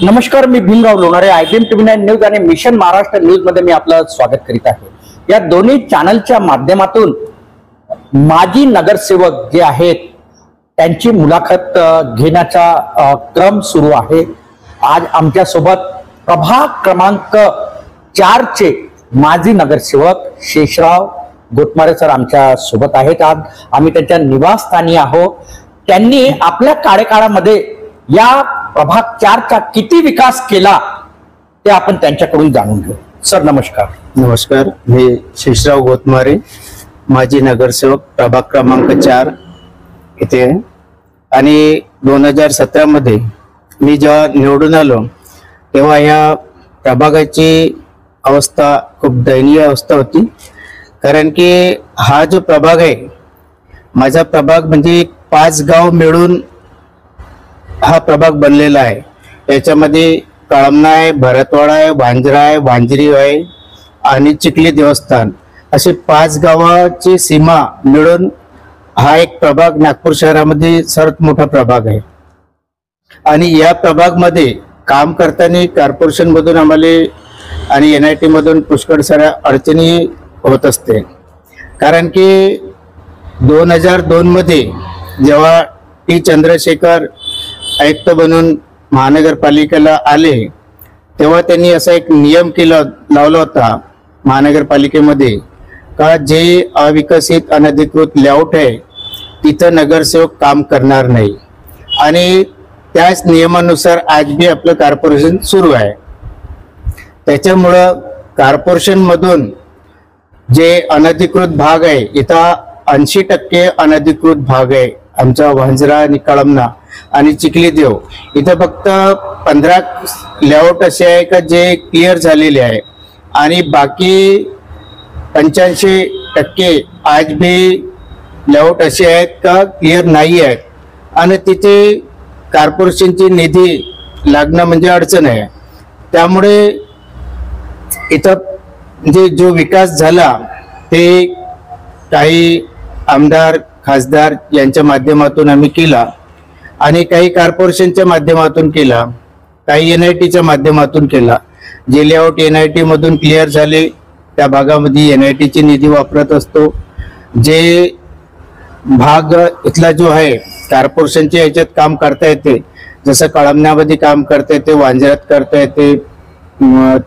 नमस्कार, मी Bhimrao Lonare. IBM TV9 news आणि मिशन महाराष्ट्र न्यूज मध्ये मी आपलं स्वागत करीत आहे. या दोन्ही चॅनलच्या माध्यमातून माजी नगरसेवक जे आहेत त्यांची मुलाखत घेण्याचा क्रम सुरू आहे. आज आमच्या सोबत प्रभाग क्रमांक 4 चे माजी नगरसेवक शेषराव गोतमारे सर आमच्या सोबत आहेत. आज आम्ही त्यांच्या निवासस्थानी आहोत. त्यांनी आपल्या कार्यकाळामध्ये या प्रभाग 4 चा किती विकास केला ते आपण त्यांच्याकडून जाणून घेऊ. सर नमस्कार. नमस्कार, मी शेषराव गोतमारे, माजी नगरसेवक, प्रभाग क्रमांक 4 इथे. आणि 2017 मध्ये मी जेव्हा निवडून आलो तेव्हा या प्रभागाची अवस्था खूप दयनीय अवस्था होती. कारण की हा जो प्रभाग आहे, माझा प्रभाग म्हणजे 5 गाव मिळून हा प्रभाग बनलेला आहे. त्याच्यामध्ये कळमना आहे, भरतवाडा आहे, वांजरा आहे, वांजरी आहे आणि चिखली देवस्थान असे 5 गावाची सीमा मिळून हा एक प्रभाग नागपूर शहरामध्ये सर्वात मोठा प्रभाग आहे. आणि या प्रभाग मध्ये काम करताना कॉर्पोरेशन मधून आम्हाला आणि NIT मधून पुष्कळ साऱ्या अडचणी होत असते. कारण की 2002 मध्ये जेव्हा T चंद्रशेखर आयुक्त बनून महानगरपालिकेला आले तेव्हा त्यांनी असा एक नियम लावला होता महानगरपालिकेमध्ये का जे अविकसित अनधिकृत लेआउट आहे तिथं नगरसेवक काम करणार नाही. आणि त्याच नियमानुसार आज भी आपलं कॉर्पोरेशन सुरू आहे. त्याच्यामुळं कॉर्पोरेशन मधून जे अनधिकृत भाग आहे, इथं 80% अनधिकृत भाग आहे आमचा वांजरा आणि कळमना आणि चिखली देव. इथं फक्त 15 लेआउट असे आहे का जे क्लिअर झालेले आहे आणि बाकी 85% आज भी लेआउट असे आहेत का क्लिअर नाही आहेत. आणि तिथे कॉर्पोरेशनची निधी लागणं म्हणजे अडचण आहे. त्यामुळे इथं म्हणजे जो विकास झाला ते काही आमदार खासदार यांच्या माध्यमातून आम्ही केला आणि काही कॉर्पोरेशनच्या माध्यमातून केला, काही NITच्या माध्यमातून केला. जे लेआउट NIT मधून क्लिअर झाले त्या भागामध्ये NITची निधी वापरत असतो. जे भाग इथला जो आहे कॉर्पोरेशनच्या याच्यात काम करता येते, जसं कळमण्यामध्ये काम करता येते, वांजऱ्यात करता येते,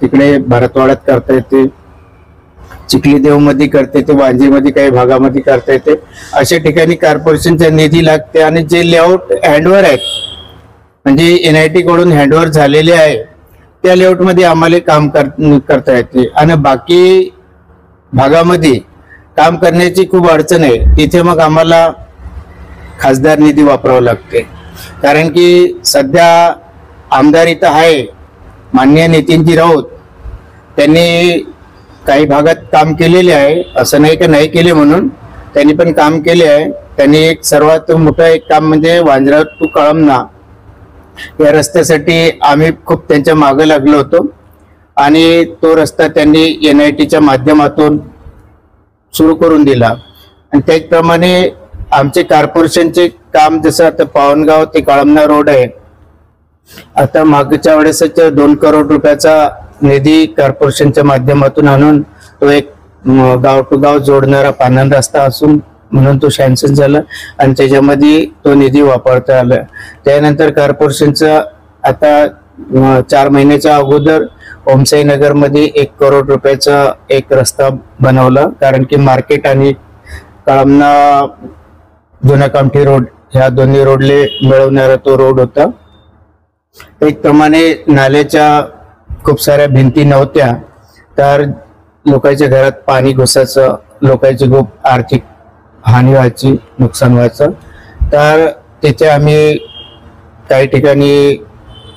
तिकडे भरतवाड्यात करता येते, चिखली देव मध्ये करता येते, वांजीमध्ये काही भागामध्ये करता येते, अशा ठिकाणी कॉर्पोरेशनचा निधी लागते. आणि जे लेआउट हँडओव्हर आहेत म्हणजे NIT कडून हँडओव्हर झालेले आहे त्या लेआउट मध्ये आम्हाला काम करता येते. आणि बाकी भागामध्ये काम करण्याची खूप अडचण आहे. तिथे मग आम्हाला खासदार निधी वापरावा लागते. कारण की सध्या आमदार इथं आहे माननीय नितीनजी राऊत. त्यांनी काही भागात काम केलेले आहे, असं नाही की नाही केले म्हणून, त्यांनी पण काम केले आहे. त्यांनी एक सर्वात मोठं एक काम म्हणजे वांजरा टू कळमना या रस्त्यासाठी आम्ही खूप त्यांच्या मागे लागलो होतो आणि तो रस्ता त्यांनी NITच्या माध्यमातून सुरू करून दिला. आणि त्याचप्रमाणे आमचे कॉर्पोरेशनचे काम, जसं आता पावनगाव ते कळमना रोड आहे, आता मागच्या वेळेसच 2 करोड रुपयाचा निधी कॉर्पोरेशनच्या माध्यमातून आणून तो एक गाव टू गाव जोडणारा पानन रस्ता असून म्हणून तो सँक्शन झाला आणि त्याच्यामध्ये तो निधी वापरता आला. त्यानंतर कॉर्पोरेशनचा आता 4 महिन्याच्या अगोदर ओमसाई नगर मध्ये 1 करोड रुपयाचा एक रस्ता बनवला. कारण की मार्केट आणि कळमना जुना कामठी रोड ह्या दोन्ही रोडले मिळवणारा तो रोड होता. त्याचप्रमाणे नाल्याच्या खूप साऱ्या भिंती नव्हत्या, तर लोकांच्या घरात पाणी घुसायचं, लोकांची खूप आर्थिक हानी व्हायची, नुकसान व्हायचं. तर तिथे आम्ही काही ठिकाणी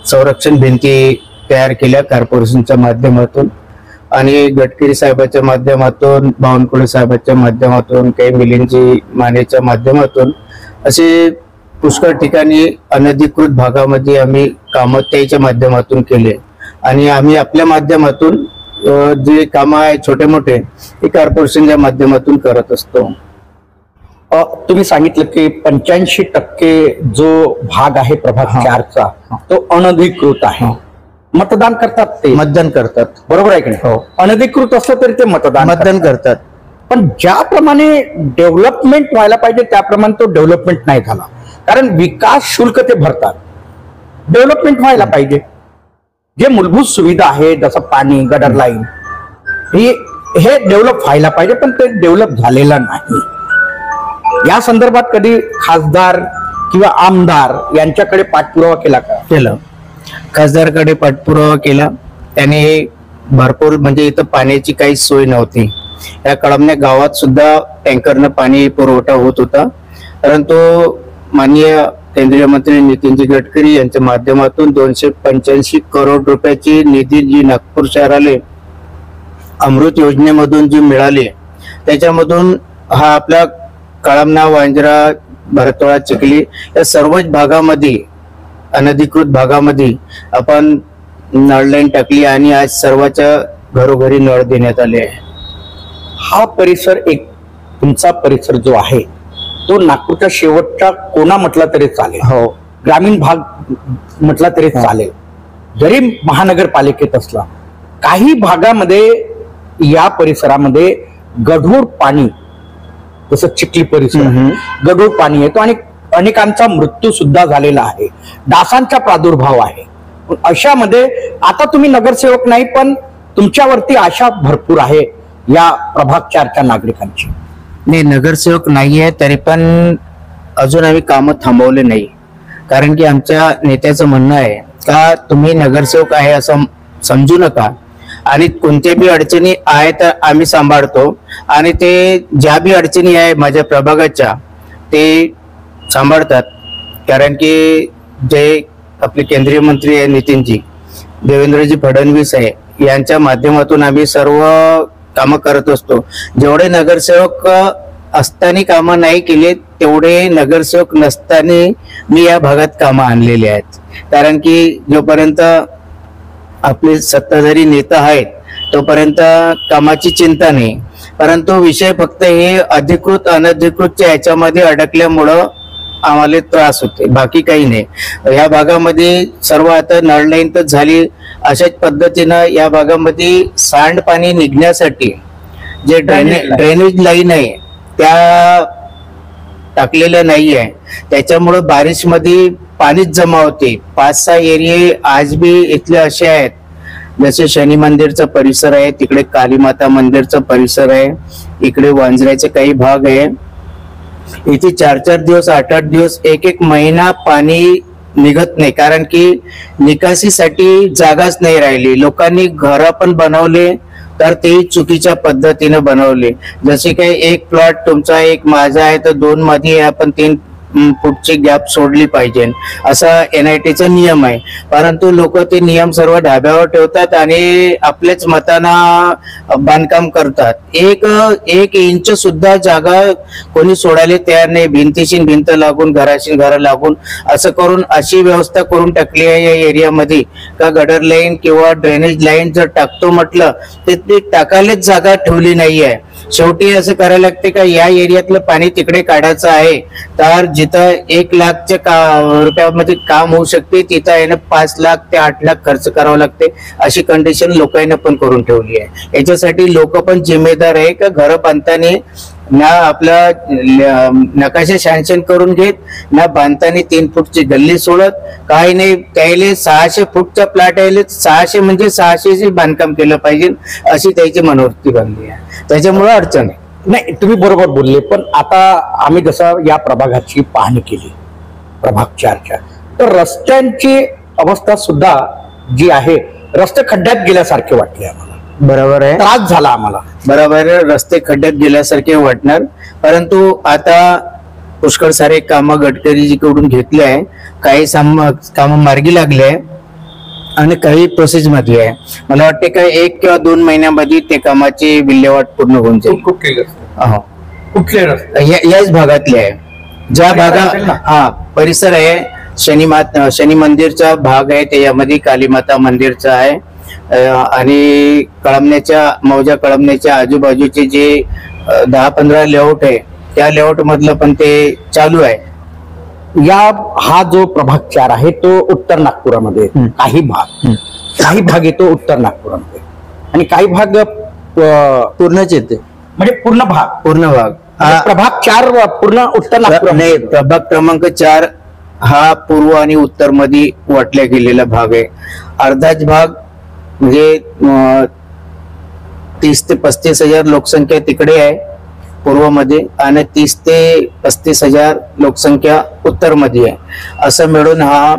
संरक्षण भिंती तयार केल्या कॉर्पोरेशनच्या माध्यमातून आणि गडकरी साहेबांच्या माध्यमातून, बावनकुळे साहेबांच्या माध्यमातून, काही मिलिंदजी मानेच्या माध्यमातून असे पुष्कळ ठिकाणी अनधिकृत भागामध्ये आम्ही कामं त्याच्या माध्यमातून केले. आणि आम्ही आपल्या माध्यमातून जे काम आहे छोटे मोठे ते कॉर्पोरेशनच्या माध्यमातून करत असतो. तुम्ही सांगितलं की 85% जो भाग आहे प्रभाग 4चा तो अनधिकृत आहे. मतदान करतात ते, मतदान करतात. बरोबर आहे की नाही? हो. अनधिकृत असलं तरी ते मतदान करतात. पण ज्याप्रमाणे डेव्हलपमेंट व्हायला पाहिजे त्याप्रमाणे तो डेव्हलपमेंट नाही झाला. कारण विकास शुल्क ते भरतात, डेव्हलपमेंट व्हायला पाहिजे. जे मूलभूत सुविधा आहे जसं पाणी, गटर लाईन, हे डेव्हलप व्हायला पाहिजे, पण ते डेव्हलप झालेलं नाही. या संदर्भात कधी खासदार किंवा आमदार यांच्याकडे पाठपुरावा केला का? केलं. खासदारकडे पाठपुरावा केला. त्याने भरपूर, म्हणजे इथं पाण्याची काहीच सोय नव्हती. या कळमण्या गावात सुद्धा टँकरनं पाणी पुरवठा होत होता. परंतु माननीय केंद्रीय मंत्री नितीनजी गडकरी यांच्या माध्यमातून 285 करोड रुपयाची निधी जी नागपूर शहराला अमृत योजनेमधून जी मिळाली, त्याच्यामधून हा आपला कळमना, वांजरा, भरतवाडा, चिखली या सर्वच भागामध्ये, अनधिकृत भागामध्ये आपण नळ लाईन टाकली आणि आज सर्वांच्या घरोघरी नळ देण्यात आले आहे. हा परिसर, एक तुमचा परिसर जो आहे तो नागपूरच्या शेवटच्या कोणा म्हटला तरी चालेल, हो, ग्रामीण भाग म्हटला तरी चालेल, जरी महानगरपालिकेत असला. काही भागामध्ये या परिसरामध्ये गढूळ पाणी, जसं चिखली परिसर, गढूळ पाणी येतो आणि अनेकांचा मृत्यू सुद्धा झालेला आहे. डासांचा प्रादुर्भाव आहे. अशामध्ये आता तुम्ही नगरसेवक नाही, पण तुमच्यावरती आशा भरपूर आहे या प्रभाग 4च्या नागरिकांची. नाही, नगरसेवक नाहीये तरी पण अजून आम्ही कामं थांबवले नाही. कारण की आमच्या नेत्याचं म्हणणं आहे का तुम्ही नगरसेवक आहे असं समजू नका, आणि कोणत्या बी अडचणी आहे तर आम्ही सांभाळतो, आणि ते ज्या बी अडचणी आहे माझ्या प्रभागाच्या ते सांभाळतात. कारण की जे आपले केंद्रीय मंत्री आहे नितीनजी, देवेंद्रजी फडणवीस आहे, यांच्या माध्यमातून आम्ही सर्व कामं करत असतो. जेवढे नगरसेवक असताना कामं नाही केले, तेवढे नगरसेवक नसताना मी या भागात कामं आणलेली आहेत. कारण की जोपर्यंत आपले सत्ताधारी नेता आहेत तोपर्यंत कामाची चिंता नाही. परंतु विषय फक्त हे अधिकृत अनधिकृतच्या ह्याच्यामध्ये अडकल्यामुळं आम्हाला त्रास होते, बाकी काही नाही. या भागामध्ये सर्व आता नळ लाईन तर झाली, अशाच पद्धतीनं या भागामध्ये सांडपाणी निघण्यासाठी जे ड्रेनेज लाईन आहे त्या टाकलेल्या नाही आहे. त्याच्यामुळं बारिशमध्ये पाणीच जमा होते. 5-6 एरिये आज बी इथले असे आहेत, जसे शनी मंदिरचा परिसर आहे, तिकडे कालीमाता मंदिरचा परिसर आहे, इकडे वांजऱ्याचे काही भाग आहे. इथे 4-4 दिवस, 8-8 दिवस, 1-1 महिना पाणी निघत नाही. कारण की निकासीसाठी जागाच नाही राहिली. लोकांनी घरं पण बनवले तर ते चुकीच्या पद्धतीने बनवले. जसे काही एक प्लॉट तुमचा, एक माझा आहे, तर 2 मध्ये आपण 3 फूटची गॅप सोडली पाहिजे, असा NITचा नियम आहे. परंतु लोक ते नियम सर्व ढाब्यावर ठेवतात आणि आपल्याच मताना बांधकाम करतात. एक इंच सुद्धा जागा कोणी सोडायला तयार नाही. भिंतीशी भिंत लागून, घराशी घर लागून, असं करून अशी व्यवस्था करून टाकली आहे या एरियामध्ये का गटर लाईन किंवा ड्रेनेज लाईन जर टाकतो म्हटलं तर ते टाकायलाच जागा ठेवली नाहीये. शेवटी असं करायला लागते का या एरियातलं पाणी तिकडे काढायचं आहे, तर जिथं 1 लाखच्या रुपयामध्ये काम होऊ शकते तिथं आहे ना 5 लाख ते 8 लाख खर्च करावं लागते. अशी कंडिशन लोकांना पण करून ठेवली आहे. याच्यासाठी लोक पण जिम्मेदार आहे का घर बांधताना ना आपला नकाशा सँक्शन करून घेत, ना बांधताना 3 फूटची गल्ली सोडत, काही नाही. त्याला 600 फूटचा प्लॉट आहे, 600 म्हणजे 600 बांधकाम केलं पाहिजे अशी त्याची मनोवृत्ती बनली आहे. त्याच्यामुळे अडचण आहे. नाही, तुम्ही बरोबर बोलले. पण आता आम्ही जसं या प्रभागाची पाहणी केली, प्रभाग 4च्या, तर रस्त्यांची अवस्था सुद्धा जी आहे, रस्ते खड्ड्यात गेल्यासारखे वाटले आम्हाला. बरोबर आहे, त्रास झाला आम्हाला. बरोबर आहे, रस्ते खड्ड्यात गेल्यासारखे वाटणार. परंतु आता पुष्कळ सारे कामं गडकरीजीकडून घेतले आहे, काही कामं मार्गी लागले आहे आणि काही प्रोसेस मध्ये आहे. मला वाटते का 1 किंवा 2 महिन्यामध्ये ते कामाची विल्हेवाट पूर्ण होऊन जाईल. कुठले रस्ते? याच भागातले आहे. ज्या भागा परिसर आहे, शनी मंदिरचा भाग आहे, त्याच्यामध्ये कालीमाता मंदिरचा आहे, आणि मौजा कळमण्याच्या आजूबाजूचे जे 10-15 लेआउट आहे त्या लेआउट मधलं पण ते चालू आहे. हा जो प्रभाग 4 आहे तो उत्तर नागपुरामध्ये काही भाग, काही भाग येतो उत्तर नागपूरमध्ये आणि काही भाग पूर्णच येते, म्हणजे पूर्ण भाग हा प्रभाग 4 पूर्ण उत्तर नागपूर नाही, प्रभाग क्रमांक 4 हा पूर्व आणि उत्तर मध्ये वाटला गेलेला भाग आहे. अर्धाच भाग म्हणजे 30 ते 35 हजार लोकसंख्या तिकडे आहे पूर्वमध्ये आणि 30 ते 35 हजार लोकसंख्या उत्तर मध्ये आहे. असं मिळून हा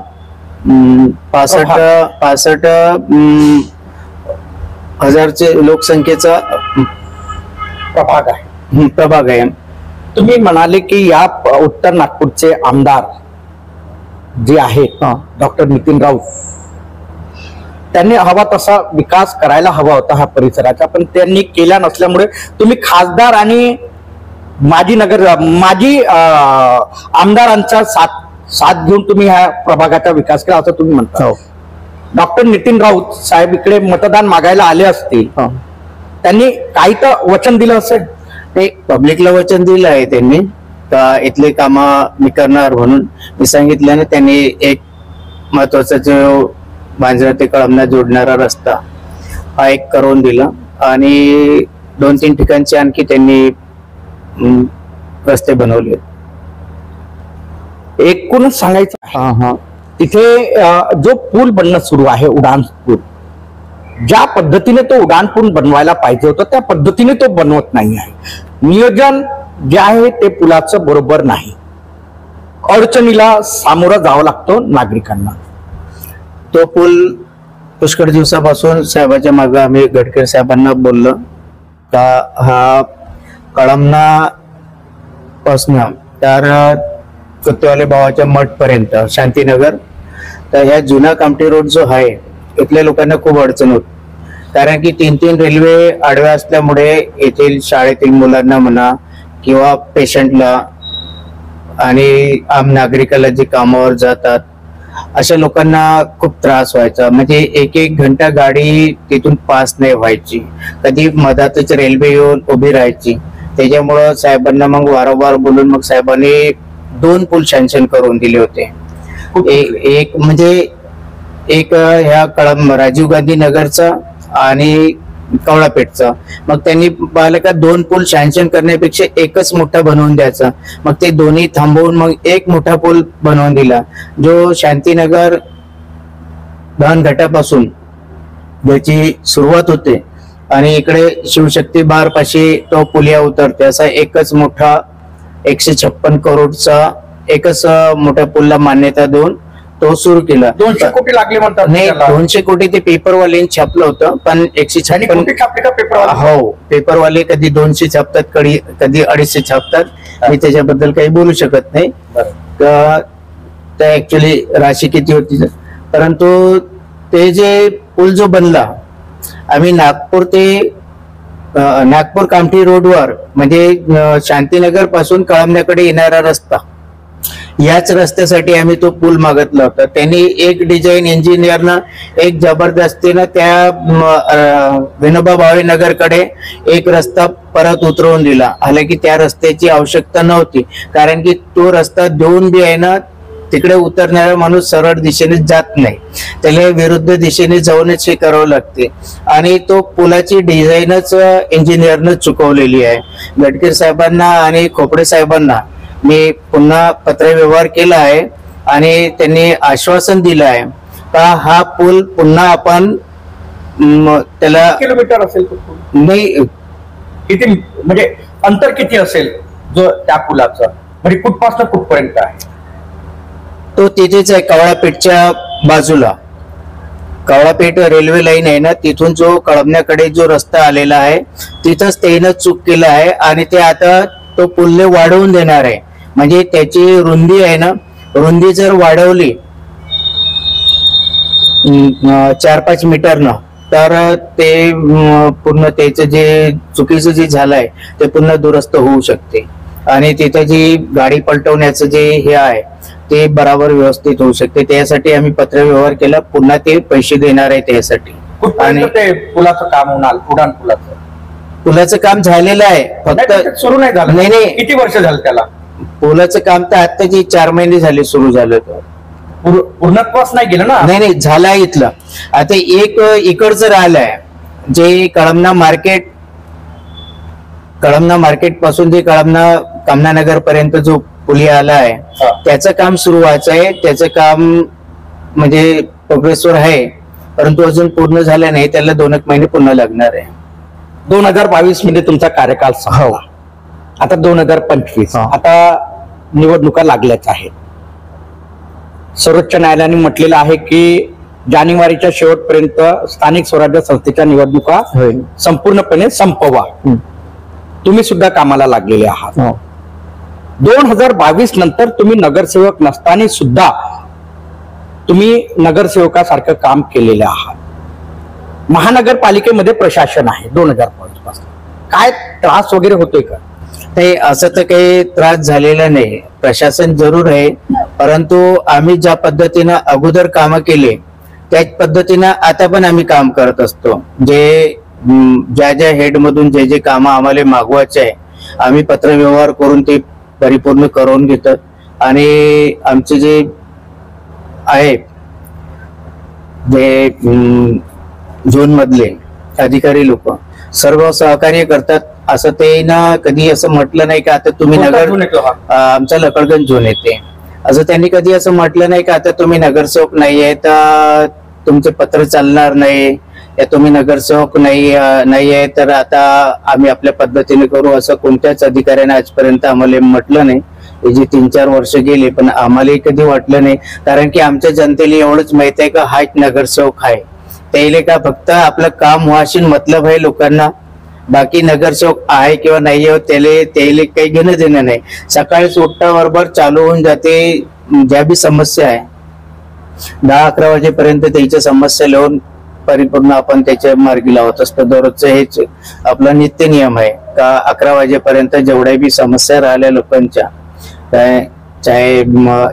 65 हजारचे लोकसंख्येचा प्रभाग आहे. तुम्ही म्हणाले की या उत्तर नागपूरचे आमदार जे आहेत डॉक्टर नितीन राऊत, त्यांनी हवा तसा विकास करायला हवा होता हा परिसराचा, पण त्यांनी केला नसल्यामुळे तुम्ही खासदार आणि माजी आमदारांचा साथ घेऊन तुम्ही ह्या प्रभागाचा विकास केला असं तुम्ही म्हणता. डॉक्टर नितीन राऊत साहेब इकडे मतदान मागायला आले असतील, त्यांनी काही तर वचन दिलं असेल. ते पब्लिकला वचन दिलं आहे त्यांनी का इथले काम मी करणार म्हणून. मी सांगितल्याने त्यांनी एक महत्वाचा जो मांजरा ते कळमना जोडणारा रस्ता हा एक करून दिला आणि 2-3 ठिकाणचे आणखी त्यांनी रस्ते बनवले. एकूणच सांगायचं तिथे जो पूल बनणं सुरू आहे, उडान पूल, ज्या पद्धतीने तो उडान पूल बनवायला पाहिजे होता त्या पद्धतीने तो बनवत नाही आहे. नियोजन जे आहे ते पुलाचं बरोबर नाही. अडचणीला सामोरं जावं लागतो नागरिकांना. तो पूल पुष्कळ दिवसापासून साहेबाच्या मागे आम्ही गडकरी साहेबांना बोललो का हा कळमना पासून तर कुत्तेवाले भावाच्या मठ पर्यंत शांतीनगर, तर ह्या जुना कामठी रोड जो आहे इथल्या लोकांना खूप अडचण होत, कारण की 3-3 रेल्वे आडव्या असल्यामुळे येथील शाळेतील मुलांना म्हणा किंवा पेशंटला आणि आम नागरिकाला जे कामावर जातात अशा लोकांना खूप त्रास व्हायचा. म्हणजे 1-1 घंटा गाडी तिथून पास नाही व्हायची, कधी मधातच रेल्वे येऊन उभी राहायची. त्याच्यामुळं साहेबांना मग वारंवार बोलून मग साहेबांनी 2 पूल सँक्शन करून दिले होते. एक म्हणजे एक ह्या राजीव गांधी नगरचा आणि कवळापेठचा. मग त्यांनी पाहिलं का 2 पूल सँक्शन करण्यापेक्षा एकच मोठा बनवून द्यायचा. मग ते दोन्ही थांबवून मग एक मोठा पूल बनवून दिला, जो शांतीनगर दहन घाटापासून ज्याची सुरुवात होते आणि इकडे शिवशक्ती बार पाशी तो पुलिया उतरते, असा एकच मोठा 156 करोडचा एकच मोठ्या पुलला मान्यता देऊन तो सुरू केला. 200 कोटी लागले म्हणतात. नाही, 200 कोटी ते पेपरवाले छापलं होतं, पण 156 हो पेपरवाले कधी 200 छापतात, कधी 250 छापतात. मी त्याच्याबद्दल काही बोलू शकत नाही ऍक्च्युली राशी किती होती. परंतु ते जे पूल जो बनला, आम्ही नागपूर कामठी रोडवर म्हणजे शांतीनगर पासून कळमण्याकडे येणारा रस्ता, याच रस्त्यासाठी आम्ही तो पूल मागितला होता. त्यांनी एक डिझाईन इंजिनियरनं एक जबरदस्तीनं त्या विनोबा भावे नगरकडे एक रस्ता परत उतरवून दिला. हालाकी त्या रस्त्याची आवश्यकता नव्हती, कारण की तो रस्ता देऊन बी आहे ना तिकडे उतरणारा माणूस सरळ दिशेने जात नाही, त्याला विरुद्ध दिशेने जाऊनच हे करावं लागते. आणि तो पुलाची डिझाईनच इंजिनियरनं चुकवलेली आहे. गडकरी साहेबांना आणि खोपडे साहेबांना मी पुन्हा पत्रव्यवहार केला आहे आणि त्यांनी आश्वासन दिलं आहे का हा पूल पुन्हा आपण त्याला किलोमीटर असेल नाही, किती म्हणजे अंतर किती असेल जो त्या पुलाचं, म्हणजे कुठपासून कुठपर्यंत आहे? तो तिथेच आहे कवळापेठच्या बाजूला. कवळापेठ रेल्वे लाईन आहे ना, तिथून जो कळमण्याकडे जो रस्ता आलेला आहे तिथंच त्यानं चूक केलं आहे आणि ते आता तो पुलने वाढवून देणार आहे. म्हणजे त्याची रुंदी आहे ना, रुंदी जर वाढवली 4-5 मीटरनं तर ते पूर्ण त्याचं जे चुकीचं जे झालंय ते पुन्हा दुरुस्त होऊ शकते आणि तिथं जी गाडी पलटवण्याचं जे हे आहे ते बराबर व्यवस्थित होऊ शकते. त्यासाठी आम्ही पत्रव्यवहार केला, पुन्हा ते पैसे देणार आहे त्यासाठी. आणि ते पुलाचं काम होणार, उडान पुलाचं काम झालेलं आहे, फक्त सुरू नाही झालं. नाही, किती वर्ष झालं त्याला? पुलाचं काम तर आत्ताची 4 महिने झाले सुरू झालं. पूर्णत्वास नाही गेलं ना. नाही झाला इथलं. आता एक इकडचं राहिलंय जे कळमना मार्केट पासून जे कामना नगर पर्यंत जो पुलिया आला आहे त्याचं काम सुरू व्हायचं आहे. त्याचं काम म्हणजे प्रोग्रेसवर आहे, परंतु अजून पूर्ण झालं नाही. त्याला 2 महिने पूर्ण लागणार आहे. 2022 मध्ये तुमचा कार्यकाल संपला. आता 2025 आता निवडणुका लागल्याच आहेत. सर्वोच्च न्यायालयाने म्हटलेलं आहे की जानेवारीच्या शेवटपर्यंत स्थानिक स्वराज्य संस्थेच्या निवडणुका संपूर्णपणे संपवा. तुम्ही सुद्धा कामाला लागलेले आहात. 2022 नंतर तुम्ही नगरसेवक नसताना सुद्धा तुम्ही नगरसेवकासारखं काम केलेलं आहात. महानगरपालिकेमध्ये प्रशासन आहे 2022 पासून. काय त्रास वगैरे होतोय का? ते असं तर काही त्रास झालेला नाही. प्रशासन जरूर आहे, परंतु आम्ही ज्या पद्धतीनं अगोदर कामं केले त्याच पद्धतीनं आता पण आम्ही काम करत असतो. ज्या हेड मधून जे कामं आम्हाला मागवायचे आहे आम्ही पत्रव्यवहार करून ते परिपूर्ण करून घेतात. आणि आमचे जे आहे जे झोन मधले अधिकारी लोक सर्व सहकार्य करतात. असं ते ना कधी असं म्हटलं नाही का आता तुम्ही आमचा लकडगंज झोन येते, असं त्यांनी कधी असं म्हटलं नाही का आता तुम्ही नगरसेवक नाहीये तर तुमचे पत्र चालणार नाही, या तुम्ही नगरसेवक नाहीये तर आता आम्ही आपल्या पद्धतीने करू, असं कोणत्याच अधिकाऱ्याने आजपर्यंत आम्हाला म्हटलं नाही. हे जे 3-4 वर्ष गेले पण आम्हालाही कधी वाटलं नाही, कारण की आमच्या जनतेला एवढंच माहित आहे का हा एक नगरसेवक आहे. त्याला का फक्त आपलं काम व्हाशील मतलब आहे लोकांना, बाकी नगरसेवक आहे किंवा नाही आहे त्याला काही घेणं देणं नाही. सकाळी उठता बरोबर चालू होऊन जाते. ज्या बी समस्या आहे 10-11 वाजेपर्यंत त्याच्या समस्या लिहून परिपूर्ण आपण त्याच्या मार्गी लावत असतो. दररोजचं हेच आपला नित्य नियम आहे का 11 वाजेपर्यंत जेवढ्या बी समस्या राहिल्या लोकांच्या, काय चाहे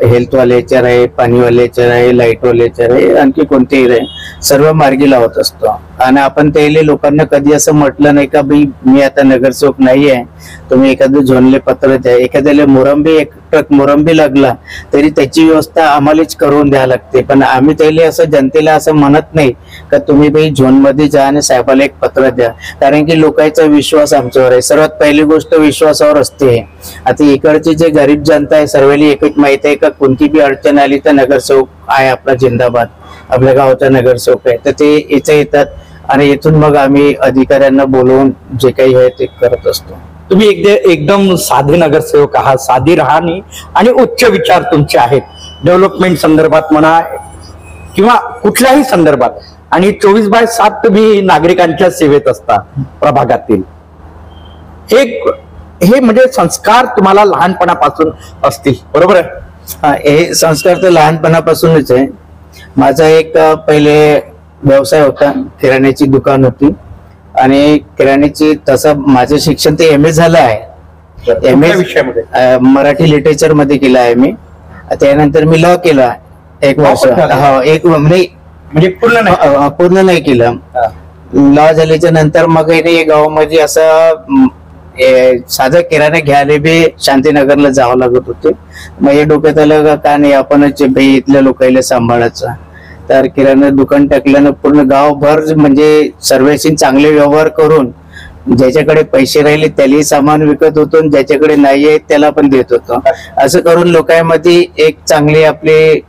हेल्थवाल्याच्या राहे, पाणीवाल्याच्या राहे, लाईटवाल्याच्या राहे, आणखी कोणतेही राहे, सर्व मार्गी लावत असतो. आणि आपण त्याला लोकांना कधी असं म्हटलं नाही का भाई मी आता नगरसेवक नाही आहे, तुम्ही एखादं झोनले पत्र द्या. एखाद्याला एक ट्रक मोरंबी लागला तरी त्याची व्यवस्था आम्हालाच करून द्यावी लागते. पण आम्ही त्याला असं जनतेला असं म्हणत नाही का तुम्ही भाई झोन मध्ये जा आणि साहेबाला एक पत्र द्या, कारण की लोकांचा विश्वास आमच्यावर आहे. सर्वात पहिली गोष्ट विश्वासावर असते. आता इकडची जे गरीब जनता आहे सर्वांनी एकच माहित आहे का कोणती बी अडचण आली तर नगरसेवक आहे आपला जिंदाबाद, आपल्या गावचा नगरसेवक आहे, तर ते इथे येतात आणि इथून मग आम्ही अधिकाऱ्यांना बोलवून जे काही आहे ते करत असतो. तुम्ही एकदम साधे नगरसेवक आहात. साधी राहणी आणि उच्च विचार तुमचे आहेत. डेव्हलपमेंट संदर्भात म्हणा किंवा कुठल्याही संदर्भात, आणि 24/7 तुम्ही नागरिकांच्या सेवेत असता प्रभागातील. हे म्हणजे संस्कार तुम्हाला लहानपणापासून असतील, बरोबर आहे? हे संस्कार तर लहानपणापासूनच आहे. माझा एक पहिले व्यवसाय होता, किराण्याची दुकान होती. आणि किराण्याची तसं माझं शिक्षण ते MA झालं आहे. MA विषयामध्ये मराठी लिटरेचर मध्ये केलं आहे मी. त्यानंतर मी लॉ केला 1 वर्ष. एक म्हणजे पूर्ण नाही केलं. लॉ झाल्याच्या नंतर मग गावामध्ये असं साधं किराणा घ्यायला बी शांतीनगरला जावं लागत होते. मग हे डोक्यात आलं का नाही आपणच भाई इथल्या लोकांना सांभाळायचं, तर किराणा दुकान टाकल्यानं पूर्ण गावभर म्हणजे सर्वांशी चांगले व्यवहार करून ज्याच्याकडे पैसे राहिले त्यालाही सामान विकत होतो, ज्याच्याकडे नाहीये त्याला पण देत होतो. असं करून लोकांमध्ये एक चांगली आपली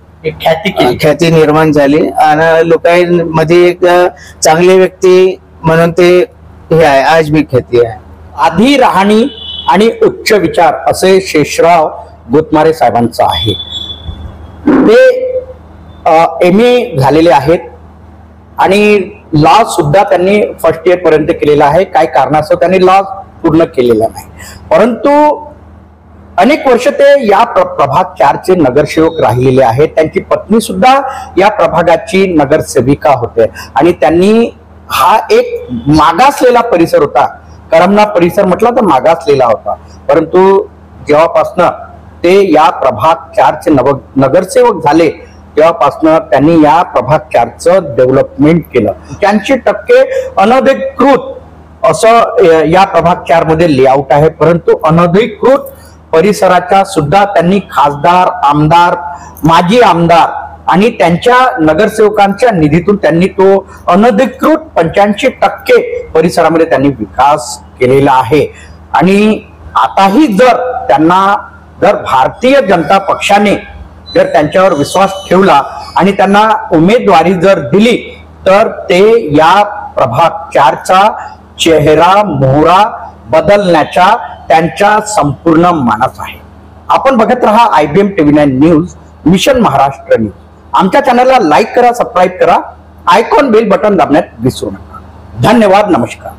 ख्याती निर्माण झाली आणि लोकांमध्ये एक चांगली व्यक्ती म्हणून ते हे आहे, आज बी ख्याती आहे. आधी राहणी आणि उच्च विचार असे शेषराव गोतमारे साहेबांचं आहे. ते MA झालेले आहेत आणि लॉ सुद्धा त्यांनी फर्स्ट इयर पर्यंत केलेला आहे. काही कारणास्तव त्यांनी लॉ पूर्ण केलेला नाही, परंतु अनेक वर्ष ते या प्रभाग 4चे नगरसेवक राहिलेले आहेत. त्यांची पत्नी सुद्धा या प्रभागाची नगरसेविका होते आणि त्यांनी हा एक मागासलेला परिसर होता, करमना परिसर म्हटलं तर मागासलेला होता, परंतु जेव्हापासनं ते या प्रभाग 4चे नगरसेवक झाले तेव्हापासनं त्यांनी या प्रभाग 4चं डेव्हलपमेंट केलं. 80% अनधिकृत असं या प्रभाग 4 मध्ये लेआउट आहे, परंतु अनधिकृत परिसराच्या सुद्धा त्यांनी खासदार, आमदार, माजी आमदार आणि त्यांच्या नगरसेवकांच्या निधीतून त्यांनी तो अनधिकृत 85% परिसरामध्ये त्यांनी विकास केलेला आहे. आणि आताही जर भारतीय जनता पक्षाने जर त्यांच्यावर विश्वास ठेवला आणि त्यांना उमेदवारी जर दिली तर ते या प्रभाग 4चा चेहरा मोहरा बदलण्याच्या त्यांच्या संपूर्ण मानस आहे. आपण बघत रहा IBM TV9 news, mission Maharashtra news. आमच्या चॅनलला लाईक करा, सबस्क्राईब करा, आयकॉन बेल बटन दाबण्यात विसरू नका. धन्यवाद, नमस्कार.